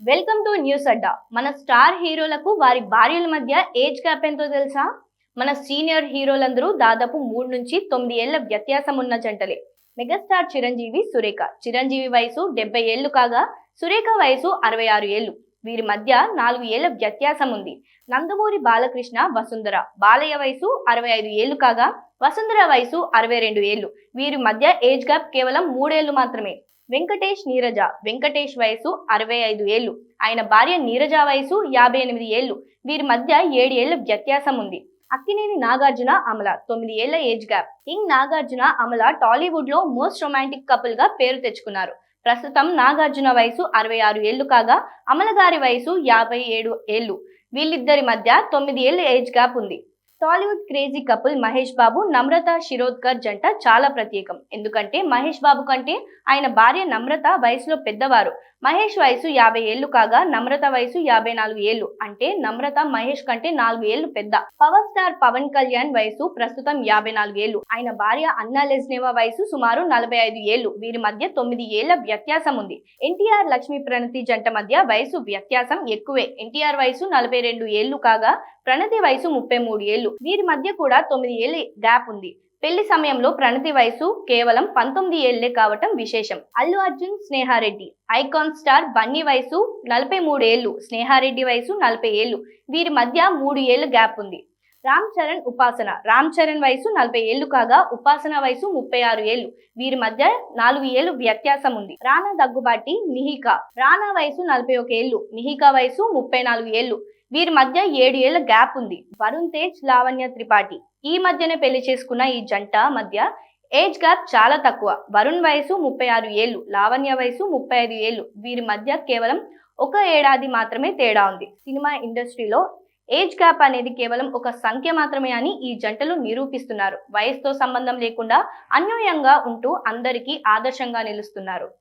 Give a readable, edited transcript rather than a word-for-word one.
Welcome to news అడ్డా. మన star హీరోలకు వారి భార్యల మధ్య ఏజ్ గ్యాప్ ఎంతో తెలుసా? మన సీనియర్ హీరోలందరూ దాదాపు 3 నుంచి 9 ఏళ్ల వ్యత్యాసం ఉన్న జంటలే. మెగాస్టార్ చిరంజీవి, సురేఖ. చిరంజీవి వయసు 70 ఏళ్లు కాగా సురేఖ వయసు 66 ఏళ్లు. వీరి మధ్య 4 ఏళ్ల వ్యత్యాసం ఉంది. నందమూరి బాలకృష్ణ, వసుంధర. బాలయ్య వయసు 65 ఏళ్లు కాగా వసుంధర వయసు 62 ఏళ్లు. వీరి మధ్య ఏజ్ గ్యాప్ కేవలం 3 ఏళ్లు మాత్రమే. వెంకటేష్, నీరజ. వెంకటేష్ వయసు 65 ఏళ్లు. ఆయన భార్య నీరజ వయసు 58 ఏళ్లు. వీరి మధ్య 7 ఏళ్ల వ్యత్యాసం ఉంది. అక్కినేని నాగార్జున, అమల. 9 ఏళ్ల age gap. King Nagarjuna, Amala Tollywood లో మోస్ట్ రొమాంటిక్ కపుల్ గా పేరు తెచ్చుకున్నారు. ప్రస్తుతం నాగార్జున వయసు 66 ఏళ్లు కాగా అమల గారి వయసు 57 ఏళ్లు. వీళ్ళిద్దరి మధ్య 9 ఏళ్ల ఏజ్ గ్యాప్ ఉంది. టాలీవుడ్ క్రేజీ కపుల్ మహేష్ బాబు, నమ్రత శిరోద్కర్ జంట చాలా ప్రత్యేకం. ఎందుకంటే మహేష్ బాబు కంటే ఆయన భార్య నమ్రత వయసులో పెద్దవారు. మహేష్ వయసు 50 ఏళ్లు కాగా నమ్రత వయసు 54 ఏళ్లు. అంటే నమ్రత మహేష్ కంటే 4 ఏళ్లు పెద్ద. పవర్ స్టార్ పవన్ కళ్యాణ్ వయసు ప్రస్తుతం 54 ఏళ్లు. ఆయన భార్య అన్నా లెజ్నేవా వయసు సుమారు 45 ఏళ్లు. వీరి మధ్య 9 ఏళ్ల వ్యత్యాసం ఉంది. ఎన్టీఆర్, లక్ష్మీ ప్రణతి జంట మధ్య వయసు వ్యత్యాసం ఎక్కువే. ఎన్టీఆర్ వయసు 42 ఏళ్లు కాగా ప్రణతి వయసు 33 ఏళ్లు. వీరి మధ్య కూడా 9 ఏళ్ల గ్యాప్ ఉంది. పెళ్లి సమయంలో ప్రణతి వయసు కేవలం 19 ఏళ్లే కావటం విశేషం. అల్లు అర్జున్, స్నేహారెడ్డి. ఐకాన్ స్టార్ బన్నీ వయసు 43 ఏళ్లు. స్నేహారెడ్డి వయసు 40 ఏళ్లు. వీరి మధ్య 3 ఏళ్ల గ్యాప్ ఉంది. రామ్ చరణ్, ఉపాసన. రామ్ చరణ్ వయసు 40 ఏళ్లు కాగా ఉపాసన వయసు 36 ఏళ్లు. వీరి మధ్య 4 ఏళ్లు వ్యత్యాసం ఉంది. రానా దగ్గుబాటి, మిహిక. రానా వయసు 41 ఏళ్లు. మిహిక వయసు 34 ఏళ్లు. వీరి మధ్య 7 ఏళ్ల గ్యాప్ ఉంది. వరుణ్ తేజ్, లావణ్య త్రిపాఠి. ఈ మధ్యనే పెళ్లి చేసుకున్న ఈ జంట మధ్య ఏజ్ గ్యాప్ చాలా తక్కువ. వరుణ్ వయసు 36 ఏళ్లు. లావణ్య వయసు 35 ఏళ్లు. వీరి మధ్య కేవలం 1 ఏడాది మాత్రమే తేడా ఉంది. సినిమా ఇండస్ట్రీలో ఏజ్ గ్యాప్ అనేది కేవలం ఒక సంఖ్య మాత్రమే అని ఈ జంటలు నిరూపిస్తున్నారు. వయసుతో సంబంధం లేకుండా అన్యోన్యంగా ఉంటూ అందరికీ ఆదర్శంగా నిలుస్తున్నారు.